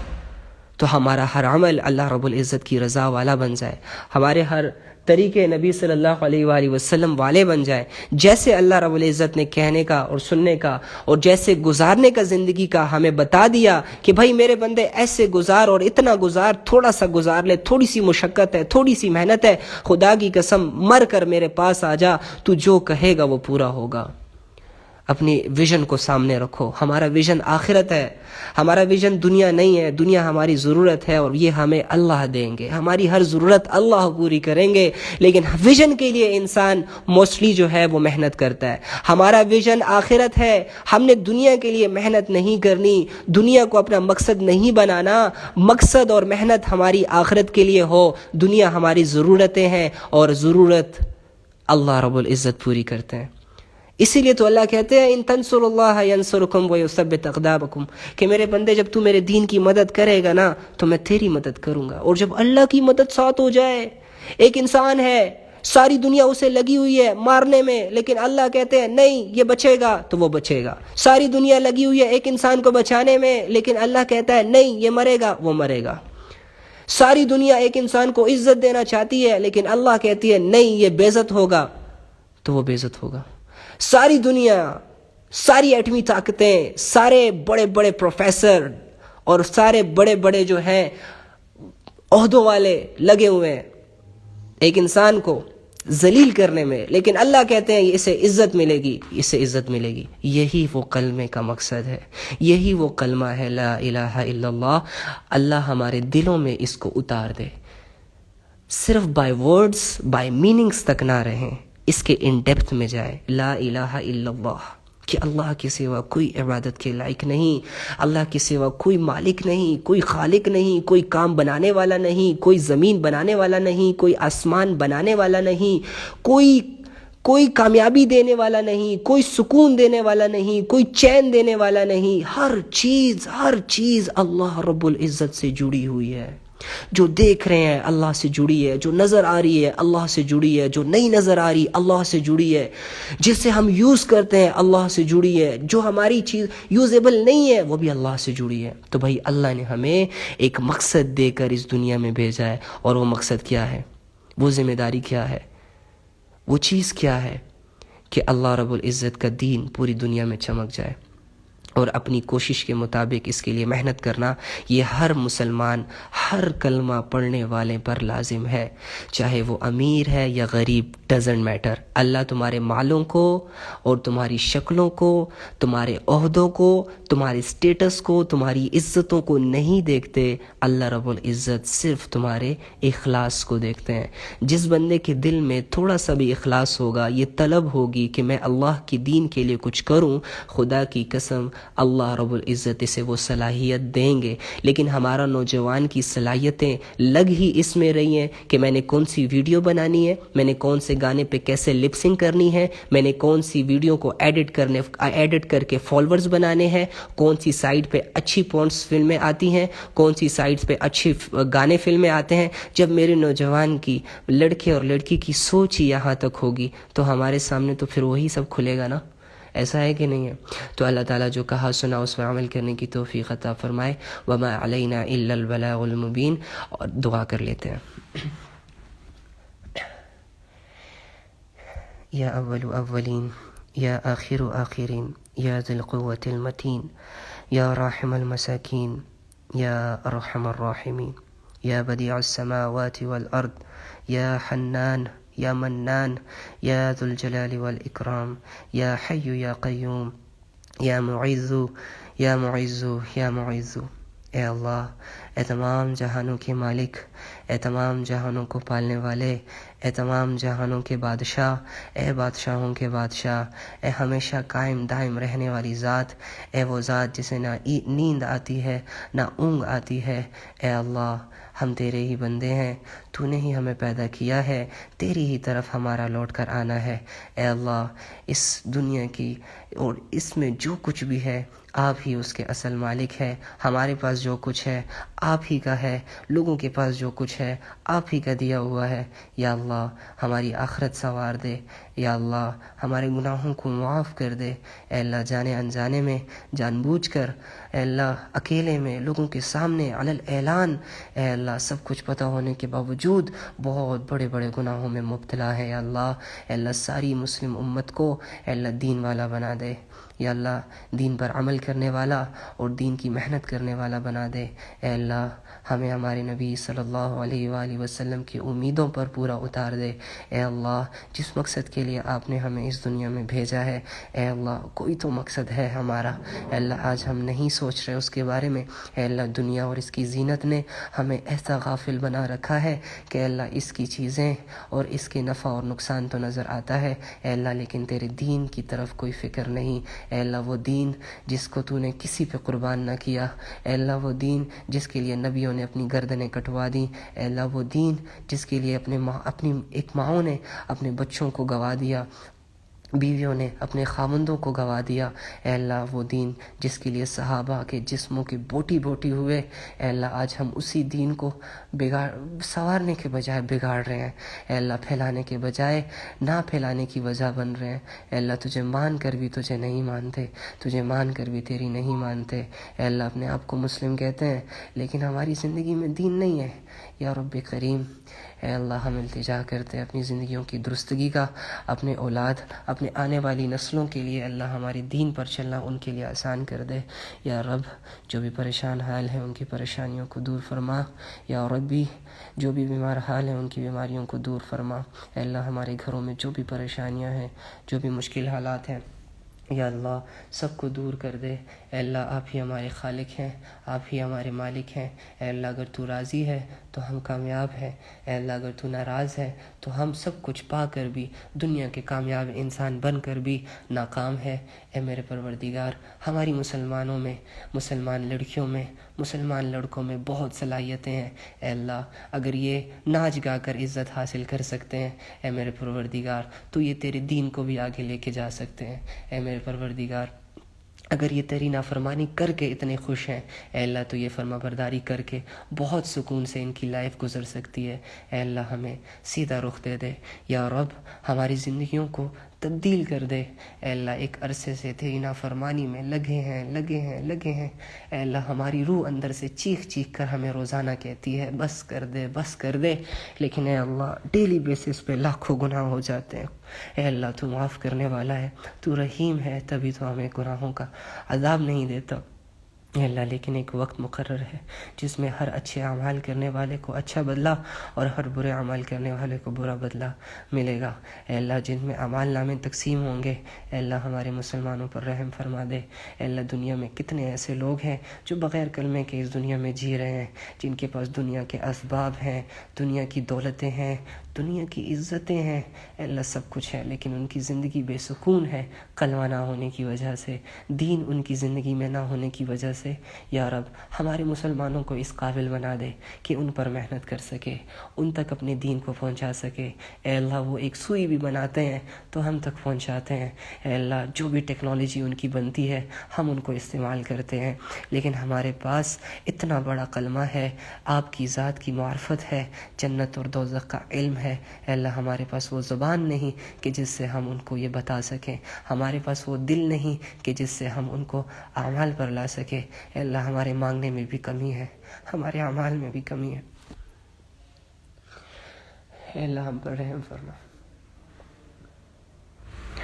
تو ہمارا ہر عمل اللہ رب العزت کی رضا والا بن جائے، ہمارے ہر طریقے نبی صلی اللہ علیہ وآلہ وسلم والے بن جائے، جیسے اللہ رب العزت نے کہنے کا اور سننے کا اور جیسے گزارنے کا زندگی کا ہمیں بتا دیا کہ بھائی میرے بندے ایسے گزار اور اتنا گزار، تھوڑا سا گزار لے، تھوڑی سی مشقت ہے، تھوڑی سی محنت ہے، خدا کی قسم مر کر میرے پاس آ جا، تو جو کہے گا وہ پورا ہوگا. اپنی ویژن کو سامنے رکھو. ہمارا ویژن آخرت ہے, ہمارا ویژن دنیا نہیں ہے. دنیا ہماری ضرورت ہے اور یہ ہمیں اللہ دیں گے, ہماری ہر ضرورت اللہ پوری کریں گے. لیکن ویژن کے لیے انسان موسٹلی جو ہے وہ محنت کرتا ہے. ہمارا ویژن آخرت ہے, ہم نے دنیا کے لیے محنت نہیں کرنی, دنیا کو اپنا مقصد نہیں بنانا. مقصد اور محنت ہماری آخرت کے لیے ہو. دنیا ہماری ضرورتیں ہیں اور ضرورت اللہ رب العزت پوری کرتے ہیں. اسی لیے تو اللہ کہتے ہیں ان تنصر اللہ ینصرکم ویثبت اقدامکم, کہ میرے بندے جب تو میرے دین کی مدد کرے گا نا تو میں تیری مدد کروں گا. اور جب اللہ کی مدد ساتھ ہو جائے, ایک انسان ہے ساری دنیا اسے لگی ہوئی ہے مارنے میں, لیکن اللہ کہتے ہیں نہیں یہ بچے گا تو وہ بچے گا. ساری دنیا لگی ہوئی ہے ایک انسان کو بچانے میں, لیکن اللہ کہتا ہے نہیں یہ مرے گا, وہ مرے گا. ساری دنیا ایک انسان کو عزت دینا چاہتی ہے, لیکن اللہ کہتی ہے نہیں یہ بے عزت ہوگا تو وہ بے عزت ہوگا. ساری دنیا, ساری ایٹمی طاقتیں, سارے بڑے بڑے پروفیسر اور سارے بڑے بڑے جو ہیں عہدوں والے لگے ہوئے ہیں ایک انسان کو ذلیل کرنے میں, لیکن اللہ کہتے ہیں اسے عزت ملے گی, اسے عزت ملے گی. یہی وہ کلمے کا مقصد ہے, یہی وہ کلمہ ہے لا الہ الا اللہ. اللہ ہمارے دلوں میں اس کو اتار دے, صرف بائی ورڈز بائی میننگز تک نہ رہیں, اس کے ان ڈیپتھ میں جائے. لا الہ الا اللہ, کہ اللہ کے سوا کوئی عبادت کے لائق نہیں, اللہ کے سوا کوئی مالک نہیں, کوئی خالق نہیں, کوئی کام بنانے والا نہیں, کوئی زمین بنانے والا نہیں, کوئی آسمان بنانے والا نہیں, کوئی کامیابی دینے والا نہیں, کوئی سکون دینے والا نہیں, کوئی چین دینے والا نہیں. ہر چیز اللہ رب العزت سے جڑی ہوئی ہے. جو دیکھ رہے ہیں اللہ سے جڑی ہے, جو نظر آ رہی ہے اللہ سے جڑی ہے, جو نہیں نظر آ رہی اللہ سے جڑی ہے, جسے ہم یوز کرتے ہیں اللہ سے جڑی ہے, جو ہماری چیز یوزیبل نہیں ہے وہ بھی اللہ سے جڑی ہے. تو بھائی اللہ نے ہمیں ایک مقصد دے کر اس دنیا میں بھیجا ہے, اور وہ مقصد کیا ہے, وہ ذمہ داری کیا ہے, وہ چیز کیا ہے, کہ اللہ رب العزت کا دین پوری دنیا میں چمک جائے. اور اپنی کوشش کے مطابق اس کے لیے محنت کرنا یہ ہر مسلمان, ہر کلمہ پڑھنے والے پر لازم ہے, چاہے وہ امیر ہے یا غریب, ڈزنٹ میٹر. اللہ تمہارے مالوں کو اور تمہاری شکلوں کو, تمہارے عہدوں کو, تمہارے سٹیٹس کو, تمہاری عزتوں کو نہیں دیکھتے. اللہ رب العزت صرف تمہارے اخلاص کو دیکھتے ہیں. جس بندے کے دل میں تھوڑا سا بھی اخلاص ہوگا, یہ طلب ہوگی کہ میں اللہ کی دین کے لیے کچھ کروں, خدا کی قسم اللہ رب العزت اسے وہ صلاحیت دیں گے. لیکن ہمارا نوجوان کی صلاحیتیں لگ ہی اس میں رہی ہیں کہ میں نے کون سی ویڈیو بنانی ہے, میں نے کون سے گانے پہ کیسے لپ سنگ کرنی ہے, میں نے کون سی ویڈیو کو ایڈٹ کر کے فالوورز بنانے ہیں, کون سی سائٹ پہ اچھی پورنس فلمیں آتی ہیں, کون سی سائٹس پہ اچھی گانے فلمیں آتے ہیں. جب میرے نوجوان کی, لڑکے اور لڑکی کی سوچ ہی یہاں تک ہوگی تو ہمارے سامنے تو پھر وہی سب کھلے گا نا. ایسا ہے کہ نہیں ہے؟ تو اللہ تعالیٰ جو کہا سنا اس پر عمل کرنے کی توفیق عطا فرمائے. وما علینا الا البلاغ المبین. اور دعا کر لیتے ہیں. یا اول اولین, یا آخر آخرین, یا ذی القوة المتین, یا راحم المساکین, یا ارحم الراحمین, یا بدیع السماوات والارض, یا حنان, یا منان, یا ذو الجلال والاکرام, یا حی یا قیوم, یا معز, یا معز, یا معز. اے اللہ, اے تمام جہانوں کے مالک, اے تمام جہانوں کو پالنے والے, اے تمام جہانوں کے بادشاہ, اے بادشاہوں کے بادشاہ, اے ہمیشہ قائم دائم رہنے والی ذات, اے وہ ذات جسے نہ نیند آتی ہے نہ اونگ آتی ہے. اے اللہ, ہم تیرے ہی بندے ہیں, تو نے ہی ہمیں پیدا کیا ہے, تیری ہی طرف ہمارا لوٹ کر آنا ہے. اے اللہ, اس دنیا کی اور اس میں جو کچھ بھی ہے آپ ہی اس کے اصل مالک ہے. ہمارے پاس جو کچھ ہے آپ ہی کا ہے, لوگوں کے پاس جو کچھ ہے آپ ہی کا دیا ہوا ہے. یا اللہ, ہماری آخرت سنوار دے. یا اللہ, ہمارے گناہوں کو معاف کر دے. اے اللہ, جانے انجانے میں, جان بوجھ کر, اے اللہ اکیلے میں, لوگوں کے سامنے, علی الاعلان, اے اللہ سب کچھ پتہ ہونے کے باوجود بہت بڑے بڑے گناہوں میں مبتلا ہے. یا اللہ, اے اللہ ساری مسلم امت کو اے اللہ دین والا بنا دے. یا اللہ, دین پر عمل کرنے والا اور دین کی محنت کرنے والا بنا دے. اے اللہ, ہمیں ہمارے نبی صلی اللہ علیہ وآلہ وسلم کی امیدوں پر پورا اتار دے. اے اللہ, جس مقصد کے لیے آپ نے ہمیں اس دنیا میں بھیجا ہے۔ اے اللہ کوئی تو مقصد ہے ہمارا، اے اللہ آج ہم نہیں سوچ رہے اس کے بارے میں۔ اے اللہ دنیا اور اس کی زینت نے ہمیں ایسا غافل بنا رکھا ہے کہ اے اللہ اس کی چیزیں اور اس کے نفع اور نقصان تو نظر آتا ہے اے اللہ، لیکن تیرے دین کی طرف کوئی فکر نہیں۔ اے اللہ وہ دین جس کو تو نے کسی پہ قربان نہ کیا، اے اللہ وہ دین جس کے لیے نبیوں نے اپنی گردنیں کٹوا دیں، اے اللہ وہ دین جس کے لیے اپنی ایک ماؤں نے اپنے بچوں کو گوا دیا، بیویوں نے اپنے خامندوں کو گوا دیا، اے اللہ وہ دین جس کے لیے صحابہ کے جسموں کے بوٹی بوٹی ہوئے، اے اللہ آج ہم اسی دین کو سنوارنے کے بجائے بگاڑ رہے ہیں، اے اللہ پھیلانے کے بجائے نہ پھیلانے کی وجہ بن رہے ہیں۔ اے اللہ تجھے مان کر بھی تجھے نہیں مانتے، تجھے مان کر بھی تیری نہیں مانتے۔ اے اللہ اپنے آپ کو مسلم کہتے ہیں لیکن ہماری زندگی میں دین نہیں ہے۔ یا رب کریم اے اللہ ہم التجا کرتے ہیں اپنی زندگیوں کی درستگی کا، اپنے اولاد، اپنے آنے والی نسلوں کے لیے اللہ ہمارے دین پر چلنا ان کے لیے آسان کر دے۔ یا رب جو بھی پریشان حال ہیں ان کی پریشانیوں کو دور فرما، یا ربی جو بھی بیمار حال ہیں ان کی بیماریوں کو دور فرما۔ اے اللہ ہمارے گھروں میں جو بھی پریشانیاں ہیں، جو بھی مشکل حالات ہیں، یا اللہ سب کو دور کر دے۔ اے اللہ آپ ہی ہمارے خالق ہیں، آپ ہی ہمارے مالک ہیں۔ اے اللہ اگر تو راضی ہے تو ہم کامیاب ہیں، اے اللہ اگر تو ناراض ہے تو ہم سب کچھ پا کر بھی، دنیا کے کامیاب انسان بن کر بھی ناکام ہے۔ اے میرے پروردگار ہماری مسلمانوں میں، مسلمان لڑکیوں میں، مسلمان لڑکوں میں بہت صلاحیتیں ہیں، اے اللہ اگر یہ ناچ گا کر عزت حاصل کر سکتے ہیں، اے میرے پروردگار تو یہ تیرے دین کو بھی آگے لے کے جا سکتے ہیں۔ اے میرے پروردگار اگر یہ تیری نافرمانی کر کے اتنے خوش ہیں، اے اللہ تو یہ فرما برداری کر کے بہت سکون سے ان کی لائف گزر سکتی ہے۔ اے اللہ ہمیں سیدھا رخ دے دے، یا رب ہماری زندگیوں کو تبدیل کر دے۔ اے اللہ ایک عرصے سے تیری نافرمانی میں لگے ہیں، اے اللہ ہماری روح اندر سے چیخ چیخ کر ہمیں روزانہ کہتی ہے بس کر دے، لیکن اے اللہ ڈیلی بیسس پہ لاکھوں گناہ ہو جاتے ہیں۔ اے اللہ تو معاف کرنے والا ہے، تو رحیم ہے، تبھی تو ہمیں گناہوں کا عذاب نہیں دیتا۔ اے اللہ لیکن ایک وقت مقرر ہے جس میں ہر اچھے اعمال کرنے والے کو اچھا بدلہ اور ہر برے اعمال کرنے والے کو برا بدلہ ملے گا۔ اے اللہ جن میں اعمال نامے تقسیم ہوں گے، اے اللہ ہمارے مسلمانوں پر رحم فرما دے۔ اے اللہ دنیا میں کتنے ایسے لوگ ہیں جو بغیر کلمے کے اس دنیا میں جی رہے ہیں، جن کے پاس دنیا کے اسباب ہیں، دنیا کی دولتیں ہیں، دنیا کی عزتیں ہیں، اے اللہ سب کچھ ہے، لیکن ان کی زندگی بے سکون ہے کلمہ نہ ہونے کی وجہ سے، دین ان کی زندگی میں نہ ہونے کی وجہ سے۔ یا رب ہمارے مسلمانوں کو اس قابل بنا دے کہ ان پر محنت کر سکے، ان تک اپنے دین کو پہنچا سکے۔ اے اللہ وہ ایک سوئی بھی بناتے ہیں تو ہم تک پہنچاتے ہیں، اے اللہ جو بھی ٹیکنالوجی ان کی بنتی ہے ہم ان کو استعمال کرتے ہیں، لیکن ہمارے پاس اتنا بڑا کلمہ ہے، آپ کی ذات کی معرفت ہے، جنت اور دوزخ کا علم ہے۔ اے اللہ ہمارے پاس وہ زبان نہیں کہ جس سے ہم ان کو یہ بتا سکیں، ہمارے پاس وہ دل نہیں کہ جس سے ہم ان کو اعمال پر لا سکیں۔ اے اللہ ہمارے مانگنے میں بھی کمی ہے، ہمارے اعمال میں بھی کمی ہے۔ اے اللہ ہم پر رحم فرما،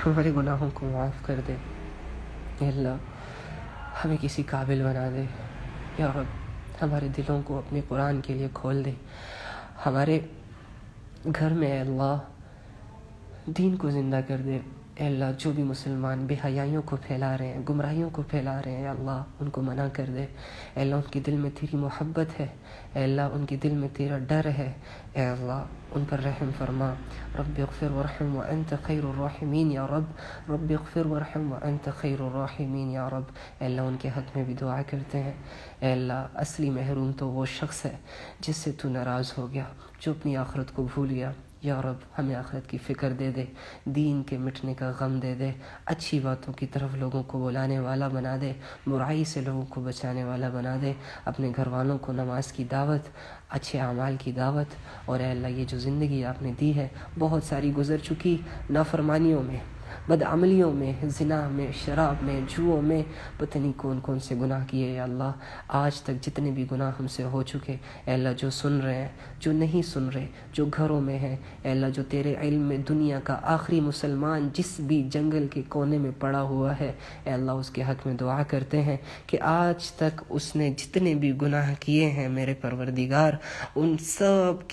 ہمارے گناہوں کو معاف کر دے۔ اے اللہ ہمیں کسی قابل بنا دے، یا رب ہمارے دلوں کو اپنے قرآن کے لیے کھول دے، ہمارے گھر میں اے اللہ دین کو زندہ کر دے۔ اے اللہ جو بھی مسلمان بے حیائیوں کو پھیلا رہے ہیں، گمراہیوں کو پھیلا رہے ہیں، اے اللہ ان کو منع کر دے۔ اے اللہ ان کے دل میں تیری محبت ہے، اے اللہ ان کے دل میں تیرا ڈر ہے، اے اللہ ان پر رحم فرما۔ رب اغفر ورحم وانت خیر الراحمین یا رب، رب اغفر ورحم وانت خیر الراحمین یا رب۔ اے اللہ ان کے حق میں بھی دعا کرتے ہیں۔ اے اللہ اصلی محروم تو وہ شخص ہے جس سے تو ناراض ہو گیا، جو اپنی آخرت کو بھول گیا۔ یا رب ہمیں آخرت کی فکر دے دے، دین کے مٹنے کا غم دے دے، اچھی باتوں کی طرف لوگوں کو بلانے والا بنا دے، برائی سے لوگوں کو بچانے والا بنا دے، اپنے گھر والوں کو نماز کی دعوت، اچھے اعمال کی دعوت، اور اے اللہ یہ جو زندگی آپ نے دی ہے بہت ساری گزر چکی نافرمانیوں میں، بدعملیوں میں، زنا میں، شراب میں، جوؤں میں، پتہ نہیں کون کون سے گناہ کیے یا اللہ۔ آج تک جتنے بھی گناہ ہم سے ہو چکے، اے اللہ جو سن رہے ہیں، جو نہیں سن رہے، جو گھروں میں ہیں، اے اللہ جو تیرے علم میں دنیا کا آخری مسلمان جس بھی جنگل کے کونے میں پڑا ہوا ہے، اے اللہ اس کے حق میں دعا کرتے ہیں کہ آج تک اس نے جتنے بھی گناہ کیے ہیں میرے پروردگار، ان سب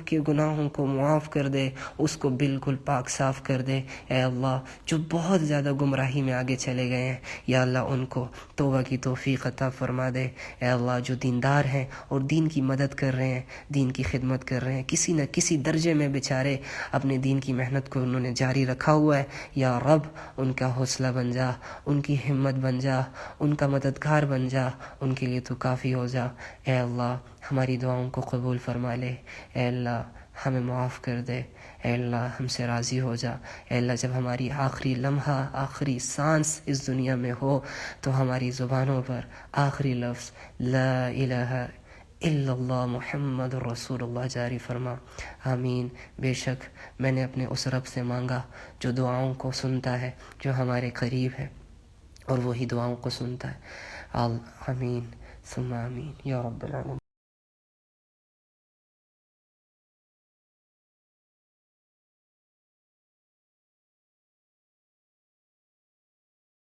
کے گناہوں کو معاف کر دے، اس کو بالکل پاک صاف کر دے۔ اے اللہ جو بہت زیادہ گمراہی میں آگے چلے گئے ہیں، یا اللہ ان کو توبہ کی توفیق عطا فرما دے۔ اے اللہ جو دیندار ہیں اور دین کی مدد کر رہے ہیں، دین کی خدمت کر رہے ہیں، کسی نہ کسی درجے میں بیچارے اپنے دین کی محنت کو انہوں نے جاری رکھا ہوا ہے، یا رب ان کا حوصلہ بن جا، ان کی ہمت بن جا، ان کا مددگار بن جا، ان کے لیے تو کافی ہو جا۔ اے اللہ ہماری دعاؤں کو قبول فرما لے، اے اللہ ہمیں معاف کر دے، اے اللہ ہم سے راضی ہو جا۔ اے اللہ جب ہماری آخری لمحہ، آخری سانس اس دنیا میں ہو تو ہماری زبانوں پر آخری لفظ لا الہ الا اللہ محمد رسول اللہ جاری فرما۔ آمین۔ بے شک میں نے اپنے اس رب سے مانگا جو دعاؤں کو سنتا ہے، جو ہمارے قریب ہے اور وہی دعاؤں کو سنتا ہے۔ آمین ثم آمین یا رب العالمین۔